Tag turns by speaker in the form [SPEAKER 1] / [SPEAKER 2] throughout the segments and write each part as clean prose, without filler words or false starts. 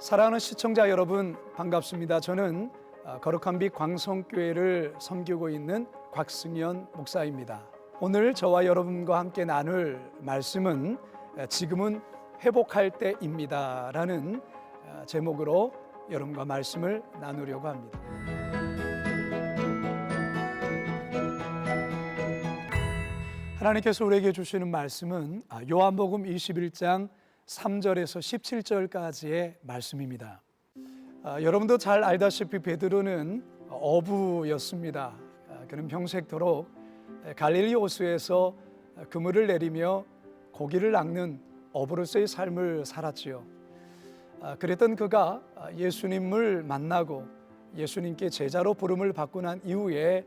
[SPEAKER 1] 사랑하는 시청자 여러분, 반갑습니다. 저는 거룩한 빛 광성교회를 섬기고 있는 곽승현 목사입니다. 오늘 저와 여러분과 함께 나눌 말씀은 지금은 회복할 때입니다 라는 제목으로 여러분과 말씀을 나누려고 합니다. 하나님께서 우리에게 주시는 말씀은 요한복음 21장 3절에서 17절까지의 말씀입니다. 여러분도 잘 알다시피 베드로는 어부였습니다. 그는 평생토록 갈릴리 호수에서 그물을 내리며 고기를 낚는 어부로서의 삶을 살았지요. 그랬던 그가 예수님을 만나고 예수님께 제자로 부름을 받고 난 이후에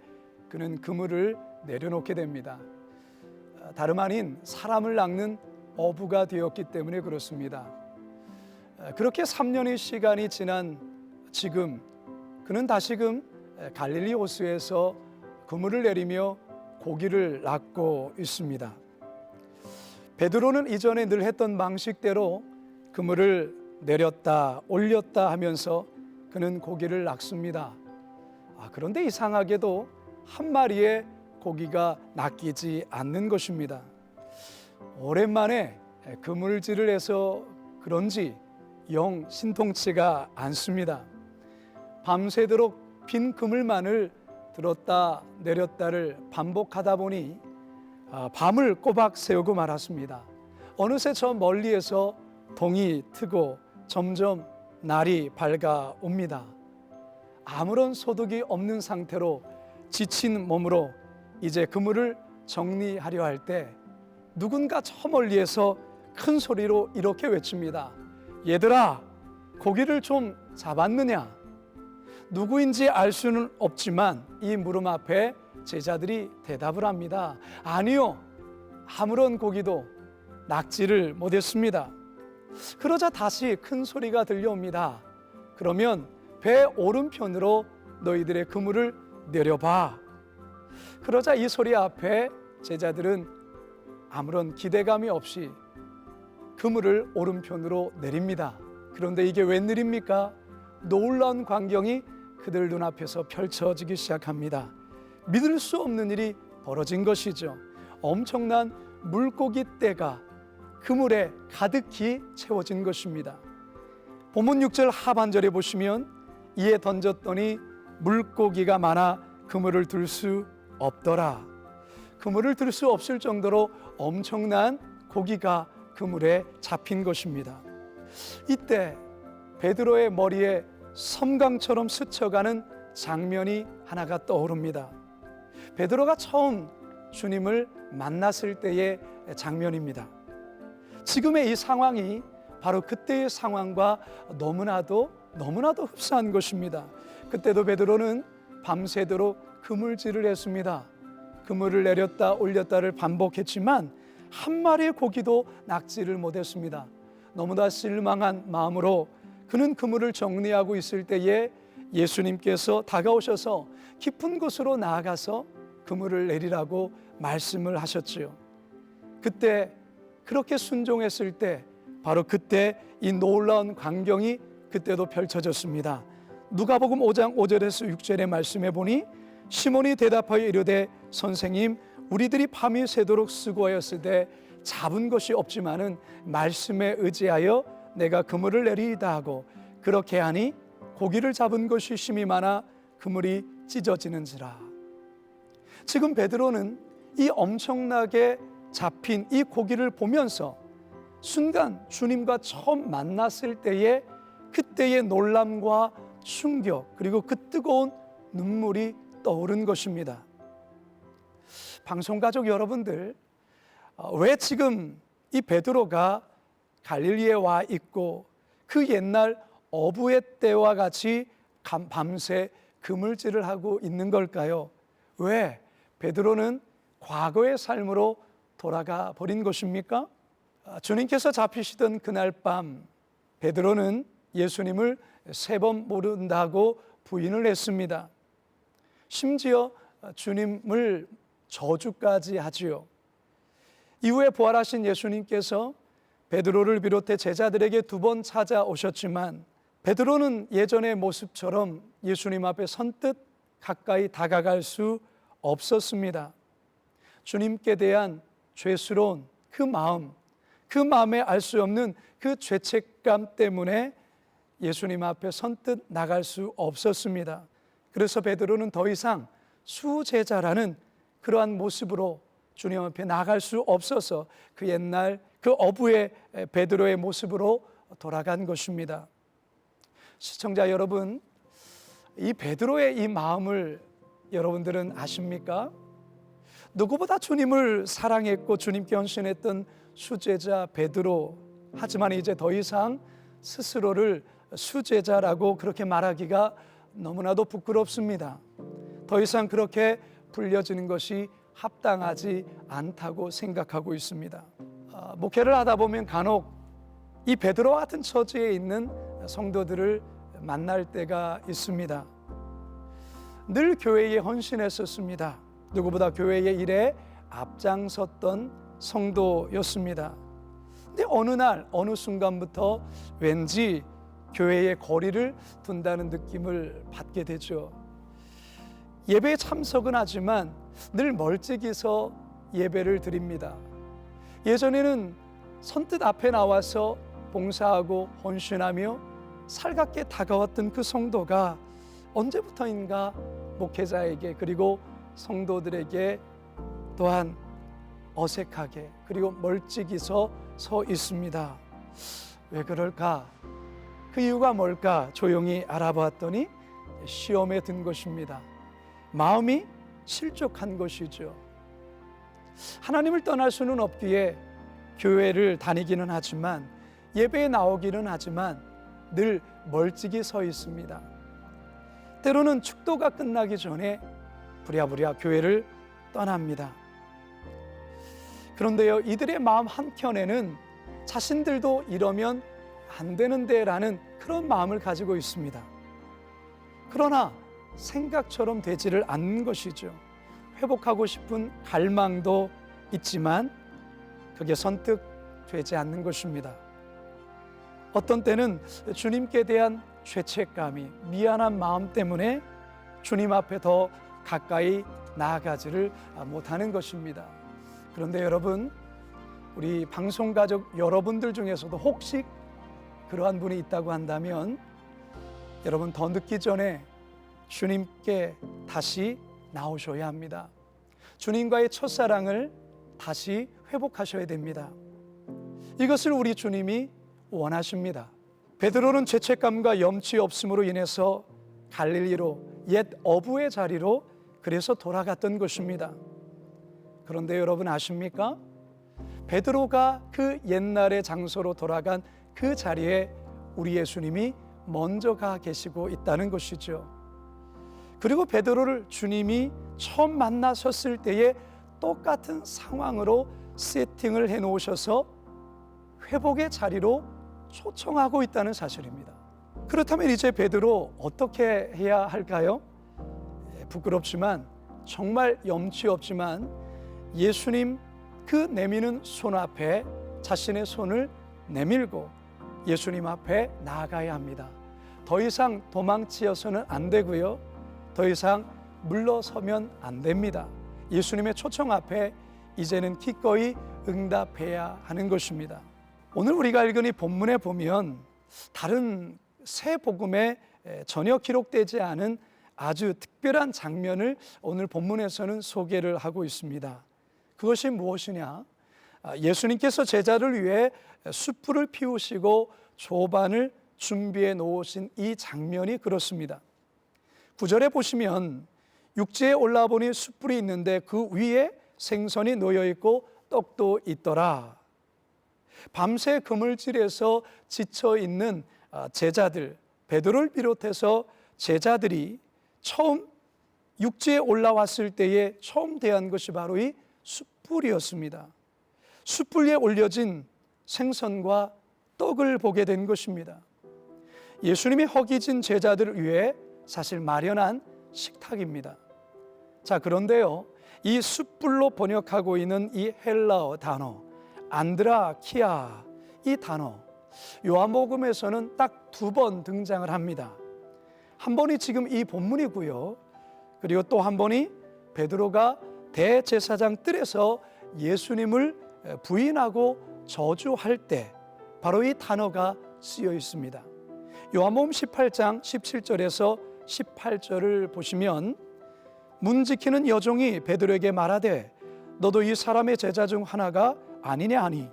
[SPEAKER 1] 그는 그물을 내려놓게 됩니다. 다름 아닌 사람을 낚는 어부가 되었기 때문에 그렇습니다. 그렇게 3년의 시간이 지난 지금 그는 다시금 갈릴리 호수에서 그물을 내리며 고기를 낚고 있습니다. 베드로는 이전에 늘 했던 방식대로 그물을 내렸다 올렸다 하면서 그는 고기를 낚습니다. 그런데 이상하게도 한 마리의 고기가 낚이지 않는 것입니다. 오랜만에 그물질을 해서 그런지 영 신통치가 않습니다. 밤새도록 빈 그물만을 들었다 내렸다를 반복하다 보니 밤을 꼬박 새우고 말았습니다. 어느새 저 멀리에서 동이 트고 점점 날이 밝아옵니다. 아무런 소득이 없는 상태로 지친 몸으로 이제 그물을 정리하려 할 때 누군가 저 멀리에서 큰 소리로 이렇게 외칩니다. 얘들아, 고기를 좀 잡았느냐? 누구인지 알 수는 없지만 이 물음 앞에 제자들이 대답을 합니다. 아니요, 아무런 고기도 낚지를 못했습니다. 그러자 다시 큰 소리가 들려옵니다. 그러면 배 오른편으로 너희들의 그물을 내려봐. 그러자 이 소리 앞에 제자들은 아무런 기대감이 없이 그물을 오른편으로 내립니다. 그런데 이게 웬일입니까? 놀라운 광경이 그들 눈앞에서 펼쳐지기 시작합니다. 믿을 수 없는 일이 벌어진 것이죠. 엄청난 물고기 떼가 그물에 가득히 채워진 것입니다. 본문 6절 하반절에 보시면 이에 던졌더니 물고기가 많아 그물을 들 수 없더라. 그물을 들 수 없을 정도로 엄청난 고기가 그물에 잡힌 것입니다. 이때 베드로의 머리에 섬광처럼 스쳐가는 장면이 하나가 떠오릅니다. 베드로가 처음 주님을 만났을 때의 장면입니다. 지금의 이 상황이 바로 그때의 상황과 너무나도 흡사한 것입니다. 그때도 베드로는 밤새도록 그물질을 했습니다. 그물을 내렸다 올렸다를 반복했지만 한 마리의 고기도 낚지를 못했습니다. 너무나 실망한 마음으로 그는 그물을 정리하고 있을 때에 예수님께서 다가오셔서 깊은 곳으로 나아가서 그물을 내리라고 말씀을 하셨지요. 그때 그렇게 순종했을 때 바로 그때 이 놀라운 광경이 그때도 펼쳐졌습니다. 누가복음 5장 5절에서 6절의 말씀해 보니 시몬이 대답하여 이르되 선생님, 우리들이 밤이 새도록 수고하였으되 잡은 것이 없지만은 말씀에 의지하여 내가 그물을 내리이다 하고 그렇게 하니 고기를 잡은 것이 심히 많아 그물이 찢어지는지라. 지금 베드로는 이 엄청나게 잡힌 이 고기를 보면서 순간 주님과 처음 만났을 때의 그때의 놀람과 충격 그리고 그 뜨거운 눈물이 떠오른 것입니다. 방송가족 여러분들, 왜 지금 이 베드로가 갈릴리에 와 있고 그 옛날 어부의 때와 같이 밤새 그물질을 하고 있는 걸까요? 왜 베드로는 과거의 삶으로 돌아가 버린 것입니까? 주님께서 잡히시던 그날 밤 베드로는 예수님을 3번 모른다고 부인을 했습니다. 심지어 주님을 저주까지 하지요. 이후에 부활하신 예수님께서 베드로를 비롯해 제자들에게 2번 찾아오셨지만 베드로는 예전의 모습처럼 예수님 앞에 선뜻 가까이 다가갈 수 없었습니다. 주님께 대한 죄스러운 그 마음에 알 수 없는 그 죄책감 때문에 예수님 앞에 선뜻 나갈 수 없었습니다. 그래서 베드로는 더 이상 수제자라는 그러한 모습으로 주님 앞에 나갈 수 없어서 그 옛날 그 어부의 베드로의 모습으로 돌아간 것입니다. 시청자 여러분, 이 베드로의 이 마음을 여러분들은 아십니까? 누구보다 주님을 사랑했고 주님께 헌신했던 수제자 베드로, 하지만 이제 더 이상 스스로를 수제자라고 그렇게 말하기가 너무나도 부끄럽습니다. 더 이상 그렇게 불려지는 것이 합당하지 않다고 생각하고 있습니다. 목회를 하다 보면 간혹 이 베드로와 같은 처지에 있는 성도들을 만날 때가 있습니다. 늘 교회에 헌신했었습니다. 누구보다 교회의 일에 앞장섰던 성도였습니다. 근데 어느 날 어느 순간부터 왠지 교회의 거리를 둔다는 느낌을 받게 되죠. 예배에 참석은 하지만 늘 멀찍이서 예배를 드립니다. 예전에는 선뜻 앞에 나와서 봉사하고 헌신하며 살갑게 다가왔던 그 성도가 언제부터인가 목회자에게 그리고 성도들에게 또한 어색하게 그리고 멀찍이서 서 있습니다. 왜 그럴까? 그 이유가 뭘까? 조용히 알아봤더니 시험에 든 것입니다. 마음이 실족한 것이죠. 하나님을 떠날 수는 없기에 교회를 다니기는 하지만 예배에 나오기는 하지만 늘 멀찍이 서 있습니다. 때로는 축도가 끝나기 전에 부랴부랴 교회를 떠납니다. 그런데요, 이들의 마음 한켠에는 자신들도 이러면 안 되는데 라는 그런 마음을 가지고 있습니다. 그러나 생각처럼 되지를 않는 것이죠. 회복하고 싶은 갈망도 있지만 그게 선뜻 되지 않는 것입니다. 어떤 때는 주님께 대한 죄책감이 미안한 마음 때문에 주님 앞에 더 가까이 나아가지를 못하는 것입니다. 그런데 여러분, 우리 방송가족 여러분들 중에서도 혹시 그러한 분이 있다고 한다면 여러분 더 늦기 전에 주님께 다시 나오셔야 합니다. 주님과의 첫사랑을 다시 회복하셔야 됩니다. 이것을 우리 주님이 원하십니다. 베드로는 죄책감과 염치 없음으로 인해서 갈릴리로 옛 어부의 자리로 그래서 돌아갔던 것입니다. 그런데 여러분 아십니까? 베드로가 그 옛날의 장소로 돌아간 그 자리에 우리 예수님이 먼저 가 계시고 있다는 것이죠. 그리고 베드로를 주님이 처음 만나셨을 때의 똑같은 상황으로 세팅을 해놓으셔서 회복의 자리로 초청하고 있다는 사실입니다. 그렇다면 이제 베드로 어떻게 해야 할까요? 부끄럽지만 정말 염치 없지만 예수님 그 내미는 손 앞에 자신의 손을 내밀고 예수님 앞에 나아가야 합니다. 더 이상 도망치어서는 안 되고요. 더 이상 물러서면 안 됩니다. 예수님의 초청 앞에 이제는 기꺼이 응답해야 하는 것입니다. 오늘 우리가 읽은 이 본문에 보면 다른 새 복음에 전혀 기록되지 않은 아주 특별한 장면을 오늘 본문에서는 소개를 하고 있습니다. 그것이 무엇이냐? 예수님께서 제자를 위해 숯불을 피우시고 조반을 준비해 놓으신 이 장면이 그렇습니다. 9절에 보시면 육지에 올라보니 숯불이 있는데 그 위에 생선이 놓여 있고 떡도 있더라. 밤새 그물질에서 지쳐 있는 제자들, 베드로를 비롯해서 제자들이 처음 육지에 올라왔을 때에 처음 대한 것이 바로 이 숯불이었습니다. 숯불 위에 올려진 생선과 떡을 보게 된 것입니다. 예수님이 허기진 제자들을 위해 사실 마련한 식탁입니다. 자, 그런데요, 이 숯불로 번역하고 있는 이 헬라어 단어 안드라키아, 이 단어 요한복음에서는 딱 2번 등장을 합니다. 한 번이 지금 이 본문이고요. 그리고 또 한 번이 베드로가 대제사장 뜰에서 예수님을 부인하고 저주할 때 바로 이 단어가 쓰여 있습니다. 요한복음 18장 17절에서 18절을 보시면 문 지키는 여종이 베드로에게 말하되 너도 이 사람의 제자 중 하나가 아니냐 하니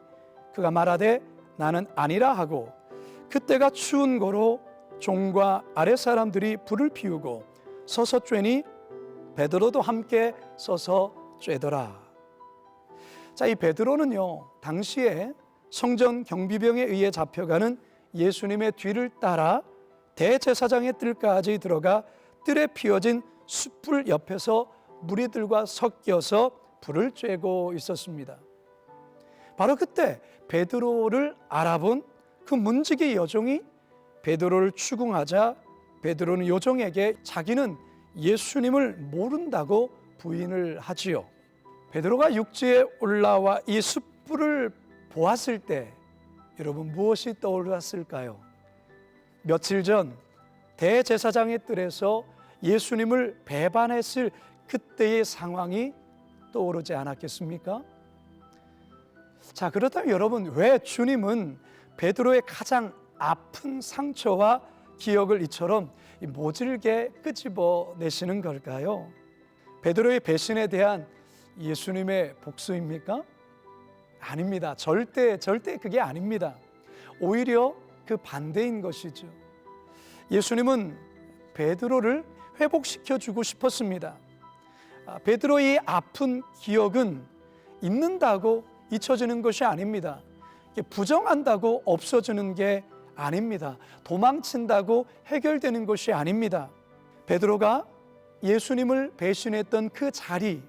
[SPEAKER 1] 그가 말하되 나는 아니라 하고 그때가 추운 고로 종과 아랫 사람들이 불을 피우고 서서 쬐니 베드로도 함께 서서 쬐더라. 자, 이 베드로는요 당시에 성전 경비병에 의해 잡혀가는 예수님의 뒤를 따라 대제사장의 뜰까지 들어가 뜰에 피워진 숯불 옆에서 무리들과 섞여서 불을 쬐고 있었습니다. 바로 그때 베드로를 알아본 그 문지기 여종이 베드로를 추궁하자 베드로는 여종에게 자기는 예수님을 모른다고 부인을 하지요. 베드로가 육지에 올라와 이 숯불을 보았을 때 여러분 무엇이 떠올랐을까요? 며칠 전 대제사장의 뜰에서 예수님을 배반했을 그때의 상황이 떠오르지 않았겠습니까? 자, 그렇다면 여러분 왜 주님은 베드로의 가장 아픈 상처와 기억을 이처럼 모질게 끄집어내시는 걸까요? 베드로의 배신에 대한 예수님의 복수입니까? 아닙니다. 절대 그게 아닙니다. 오히려 그 반대인 것이죠. 예수님은 베드로를 회복시켜주고 싶었습니다. 베드로의 아픈 기억은 잊는다고 잊혀지는 것이 아닙니다. 부정한다고 없어지는 게 아닙니다. 도망친다고 해결되는 것이 아닙니다. 베드로가 예수님을 배신했던 그 자리,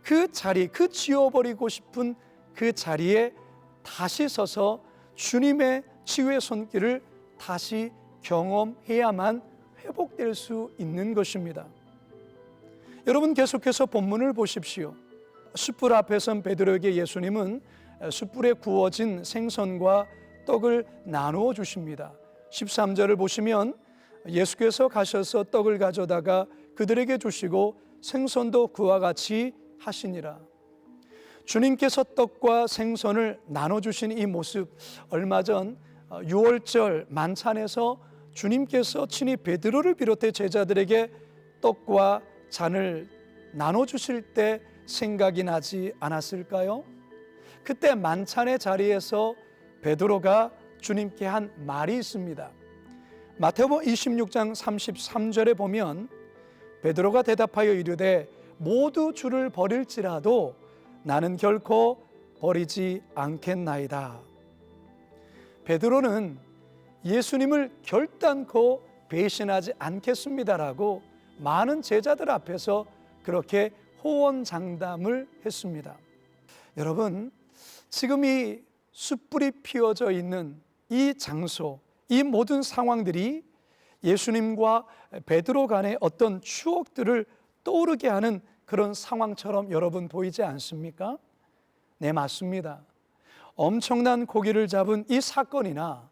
[SPEAKER 1] 그 지워버리고 싶은 그 자리에 다시 서서 주님의 치유의 손길을 다시 경험해야만 회복될 수 있는 것입니다. 여러분 계속해서 본문을 보십시오. 숯불 앞에 선 베드로에게 예수님은 숯불에 구워진 생선과 떡을 나누어 주십니다. 13절을 보시면 예수께서 가셔서 떡을 가져다가 그들에게 주시고 생선도 그와 같이 하시니라. 주님께서 떡과 생선을 나눠주신 이 모습, 얼마 전 6월절 만찬에서 주님께서 친히 베드로를 비롯해 제자들에게 떡과 잔을 나눠주실 때 생각이 나지 않았을까요? 그때 만찬의 자리에서 베드로가 주님께 한 말이 있습니다. 마태복음 26장 33절에 보면 베드로가 대답하여 이르되 모두 주를 버릴지라도 나는 결코 버리지 않겠나이다. 베드로는 예수님을 결단코 배신하지 않겠습니다라고 많은 제자들 앞에서 그렇게 호언장담을 했습니다. 여러분, 지금 이 숯불이 피워져 있는 이 장소, 이 모든 상황들이 예수님과 베드로 간의 어떤 추억들을 떠오르게 하는 그런 상황처럼 여러분 보이지 않습니까? 네, 맞습니다. 엄청난 고기를 잡은 이 사건이나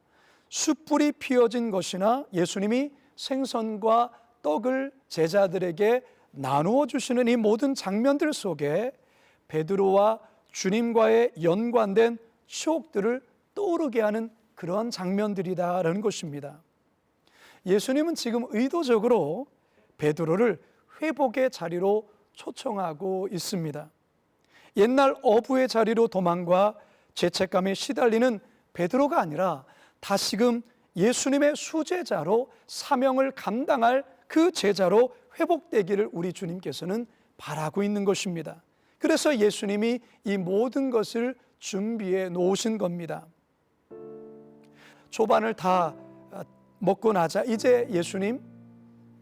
[SPEAKER 1] 숯불이 피워진 것이나 예수님이 생선과 떡을 제자들에게 나누어 주시는 이 모든 장면들 속에 베드로와 주님과의 연관된 추억들을 떠오르게 하는 그런 장면들이다라는 것입니다. 예수님은 지금 의도적으로 베드로를 회복의 자리로 초청하고 있습니다. 옛날 어부의 자리로 도망과 죄책감에 시달리는 베드로가 아니라 다시금 예수님의 수제자로 사명을 감당할 그 제자로 회복되기를 우리 주님께서는 바라고 있는 것입니다. 그래서 예수님이 이 모든 것을 준비해 놓으신 겁니다. 조반을 다 먹고 나자 이제 예수님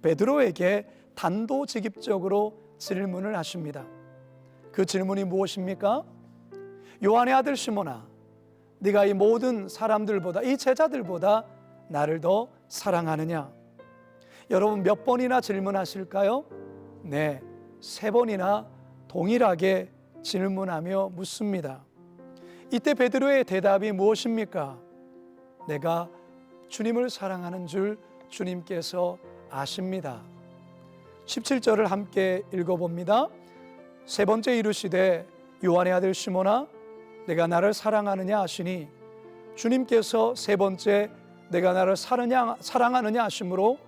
[SPEAKER 1] 베드로에게 단도직입적으로 질문을 하십니다. 그 질문이 무엇입니까? 요한의 아들 시몬아, 네가 이 모든 사람들보다, 이 제자들보다 나를 더 사랑하느냐? 여러분 몇 번이나 질문하실까요? 네, 3번이나 동일하게 질문하며 묻습니다. 이때 베드로의 대답이 무엇입니까? 내가 주님을 사랑하는 줄 주님께서 아십니다. 17절을 함께 읽어봅니다. 세 번째 이르시되 요한의 아들 시몬아 내가 나를 사랑하느냐 하시니 주님께서 세 번째 내가 나를 사랑하느냐 하심으로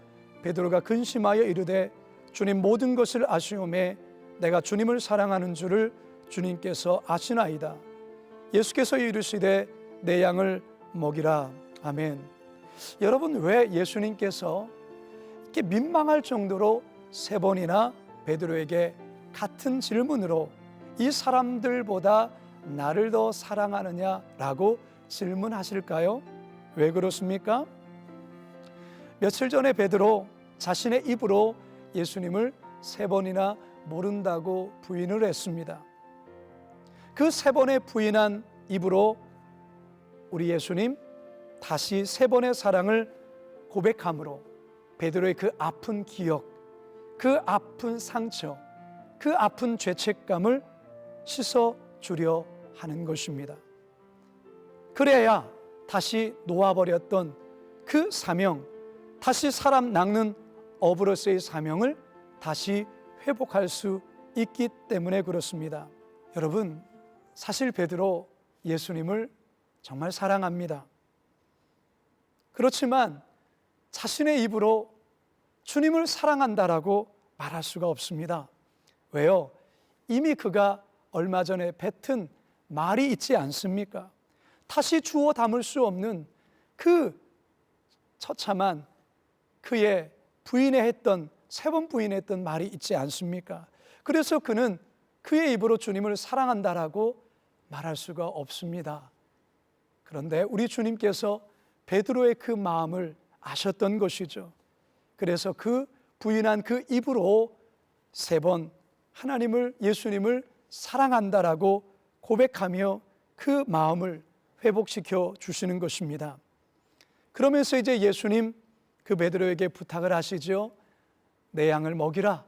[SPEAKER 1] 베드로가 근심하여 이르되 주님 모든 것을 아시오매 내가 주님을 사랑하는 줄을 주님께서 아시나이다. 예수께서 이르시되 내 양을 먹이라. 아멘. 여러분, 왜 예수님께서 이렇게 민망할 정도로 세 번이나 베드로에게 같은 질문으로 이 사람들보다 나를 더 사랑하느냐라고 질문하실까요? 왜 그렇습니까? 며칠 전에 베드로 자신의 입으로 예수님을 세 번이나 모른다고 부인을 했습니다. 그 세 번의 부인한 입으로 우리 예수님 다시 세 번의 사랑을 고백함으로 베드로의 그 아픈 기억, 그 아픈 상처, 그 아픈 죄책감을 씻어주려 하는 것입니다. 그래야 다시 놓아버렸던 그 사명, 다시 사람 낚는 어부로서의 사명을 다시 회복할 수 있기 때문에 그렇습니다. 여러분, 사실 베드로 예수님을 정말 사랑합니다. 그렇지만 자신의 입으로 주님을 사랑한다라고 말할 수가 없습니다. 왜요? 이미 그가 얼마 전에 뱉은 말이 있지 않습니까? 다시 주워 담을 수 없는 그 처참한 그의 부인했던 세 번 부인했던 말이 있지 않습니까? 그래서 그는 그의 입으로 주님을 사랑한다라고 말할 수가 없습니다. 그런데 우리 주님께서 베드로의 그 마음을 아셨던 것이죠. 그래서 그 부인한 그 입으로 세 번 하나님을, 예수님을 사랑한다라고 고백하며 그 마음을 회복시켜 주시는 것입니다. 그러면서 이제 예수님 그 베드로에게 부탁을 하시죠. 내 양을 먹이라,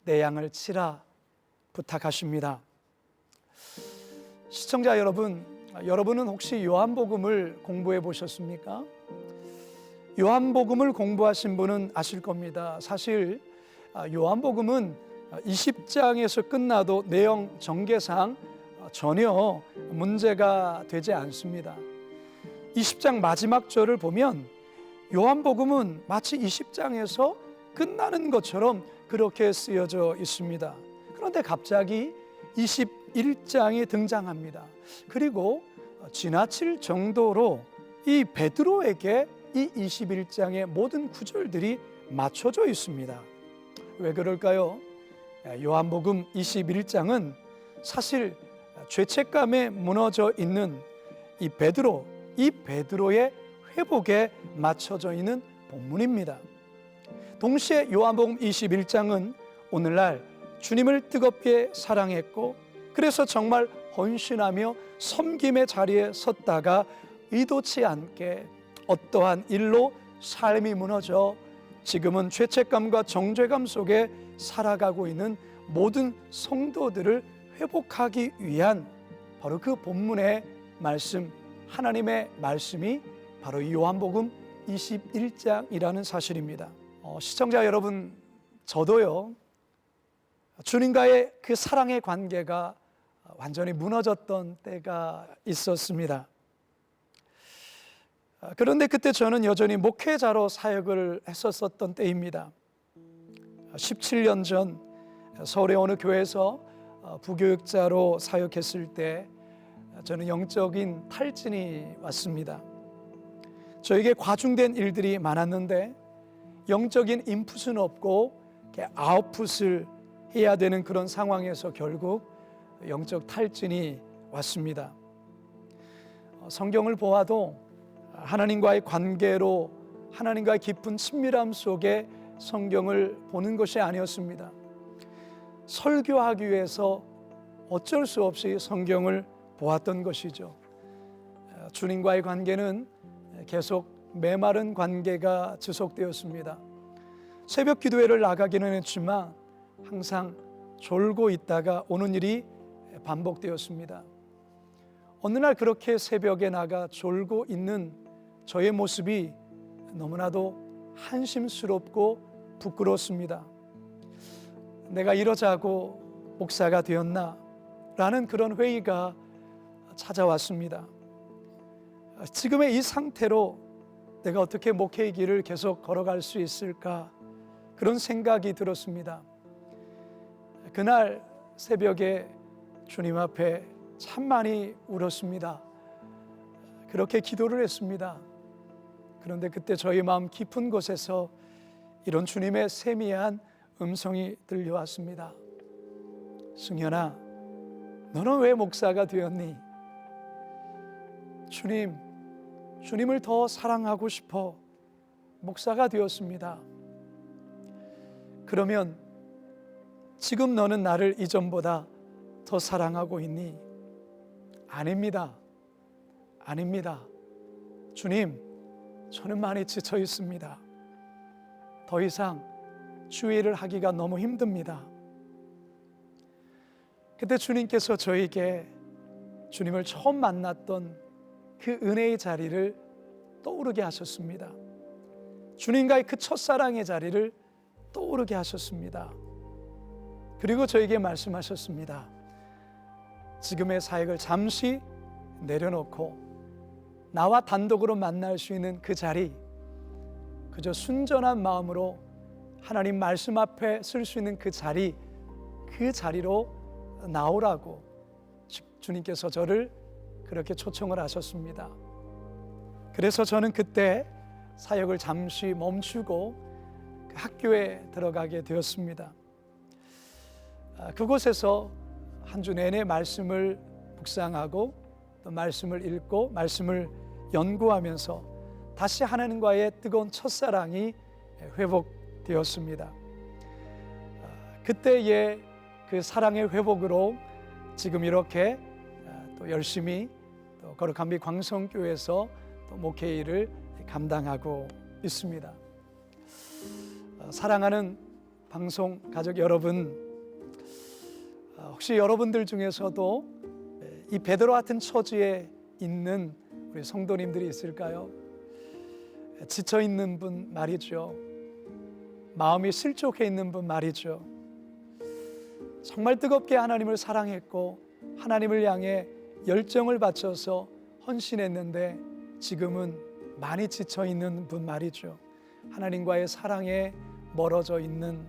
[SPEAKER 1] 내 양을 치라 부탁하십니다. 시청자 여러분, 여러분은 혹시 요한복음을 공부해 보셨습니까? 요한복음을 공부하신 분은 아실 겁니다. 사실 요한복음은 20장에서 끝나도 내용 전개상 전혀 문제가 되지 않습니다. 20장 마지막 절을 보면 요한복음은 마치 20장에서 끝나는 것처럼 그렇게 쓰여져 있습니다. 그런데 갑자기 21장이 등장합니다. 그리고 지나칠 정도로 이 베드로에게 이 21장의 모든 구절들이 맞춰져 있습니다. 왜 그럴까요? 요한복음 21장은 사실 죄책감에 무너져 있는 이 베드로의 회복에 맞춰져 있는 본문입니다. 동시에 요한복음 21장은 오늘날 주님을 뜨겁게 사랑했고 그래서 정말 헌신하며 섬김의 자리에 섰다가 의도치 않게 어떠한 일로 삶이 무너져 지금은 죄책감과 정죄감 속에 살아가고 있는 모든 성도들을 회복하기 위한 바로 그 본문의 말씀, 하나님의 말씀이 바로 이 요한복음 21장이라는 사실입니다. 시청자 여러분, 저도요 주님과의 그 사랑의 관계가 완전히 무너졌던 때가 있었습니다. 그런데 그때 저는 여전히 목회자로 사역을 했었던 때입니다. 17년 전 서울의 어느 교회에서 부교육자로 사역했을 때 저는 영적인 탈진이 왔습니다. 저에게 과중된 일들이 많았는데 영적인 인풋은 없고 아웃풋을 해야 되는 그런 상황에서 결국 영적 탈진이 왔습니다. 성경을 보아도 하나님과의 관계로 하나님과의 깊은 친밀함 속에 성경을 보는 것이 아니었습니다. 설교하기 위해서 어쩔 수 없이 성경을 보았던 것이죠. 주님과의 관계는 계속 메마른 관계가 지속되었습니다. 새벽 기도회를 나가기는 했지만 항상 졸고 있다가 오는 일이 반복되었습니다. 어느 날 그렇게 새벽에 나가 졸고 있는 저의 모습이 너무나도 한심스럽고 부끄럽습니다. 내가 이러자고 목사가 되었나? 라는 그런 회의가 찾아왔습니다. 지금의 이 상태로 내가 어떻게 목회의 길을 계속 걸어갈 수 있을까? 그런 생각이 들었습니다. 그날 새벽에 주님 앞에 참 많이 울었습니다. 그렇게 기도를 했습니다. 그런데 그때 저희 마음 깊은 곳에서 이런 주님의 세미한 음성이 들려왔습니다. 승현아, 너는 왜 목사가 되었니? 주님을 더 사랑하고 싶어 목사가 되었습니다. 그러면 지금 너는 나를 이전보다 더 사랑하고 있니? 아닙니다. 주님, 저는 많이 지쳐 있습니다. 더 이상 주의를 하기가 너무 힘듭니다. 그때 주님께서 저에게 주님을 처음 만났던 그 은혜의 자리를 떠오르게 하셨습니다. 주님과의 그 첫사랑의 자리를 떠오르게 하셨습니다. 그리고 저에게 말씀하셨습니다. 지금의 사역을 잠시 내려놓고 나와 단독으로 만날 수 있는 그 자리, 그저 순전한 마음으로 하나님 말씀 앞에 쓸 수 있는 그 자리로 나오라고 주님께서 저를 그렇게 초청을 하셨습니다. 그래서 저는 그때 사역을 잠시 멈추고 그 학교에 들어가게 되었습니다. 그곳에서 한 주 내내 말씀을 묵상하고 또 말씀을 읽고 말씀을 연구하면서 다시 하나님과의 뜨거운 첫사랑이 회복되었습니다. 그때의 그 사랑의 회복으로 지금 이렇게 또 열심히 또 거룩한 빛 광성교회에서 또 목회 일을 감당하고 있습니다. 사랑하는 방송 가족 여러분, 혹시 여러분들 중에서도 이 베드로 같은 처지에 있는 우리 성도님들이 있을까요? 지쳐 있는 분 말이죠. 마음이 실족해 있는 분 말이죠. 정말 뜨겁게 하나님을 사랑했고 하나님을 향해 열정을 바쳐서 헌신했는데 지금은 많이 지쳐 있는 분 말이죠. 하나님과의 사랑에 멀어져 있는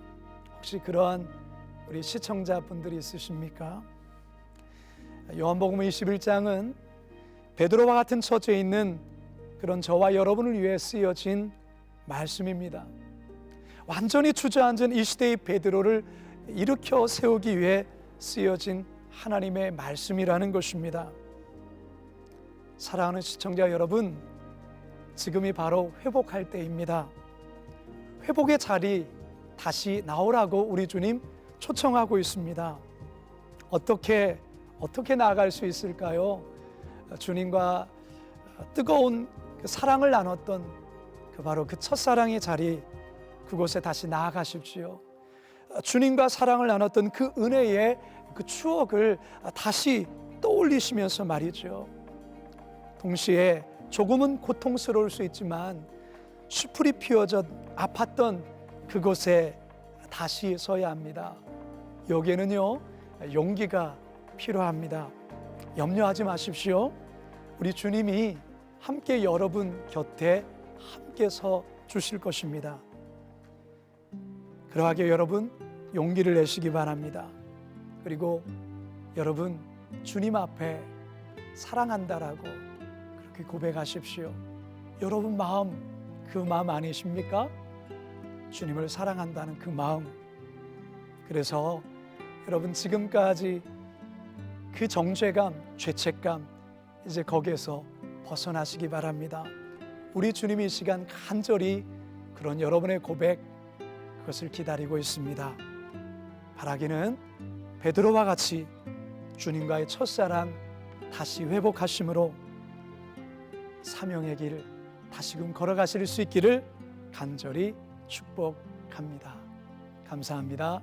[SPEAKER 1] 혹시 그러한 우리 시청자분들이 있으십니까? 요한복음 21장은 베드로와 같은 처지에 있는 그런 저와 여러분을 위해 쓰여진 말씀입니다. 완전히 주저앉은 이 시대의 베드로를 일으켜 세우기 위해 쓰여진 하나님의 말씀이라는 것입니다. 사랑하는 시청자 여러분, 지금이 바로 회복할 때입니다. 회복의 자리 다시 나오라고 우리 주님 초청하고 있습니다. 어떻게 나아갈 수 있을까요? 주님과 뜨거운 그 사랑을 나눴던 바로 그 첫사랑의 자리, 그곳에 다시 나아가십시오. 주님과 사랑을 나눴던 그 은혜의 그 추억을 다시 떠올리시면서 말이죠. 동시에 조금은 고통스러울 수 있지만 수풀이 피어져 아팠던 그곳에 다시 서야 합니다. 여기에는요, 용기가 필요합니다. 염려하지 마십시오. 우리 주님이 함께 여러분 곁에 함께 서 주실 것입니다. 그러하게 여러분 용기를 내시기 바랍니다. 그리고 여러분 주님 앞에 사랑한다라고 그렇게 고백하십시오. 여러분 마음, 그 마음 아니십니까? 주님을 사랑한다는 그 마음. 그래서 여러분 지금까지 그 정죄감, 죄책감 이제 거기에서 벗어나시기 바랍니다. 우리 주님이 이 시간 간절히 그런 여러분의 고백, 그것을 기다리고 있습니다. 바라기는 베드로와 같이 주님과의 첫사랑 다시 회복하심으로 사명의 길 다시금 걸어가실 수 있기를 간절히 축복합니다. 감사합니다.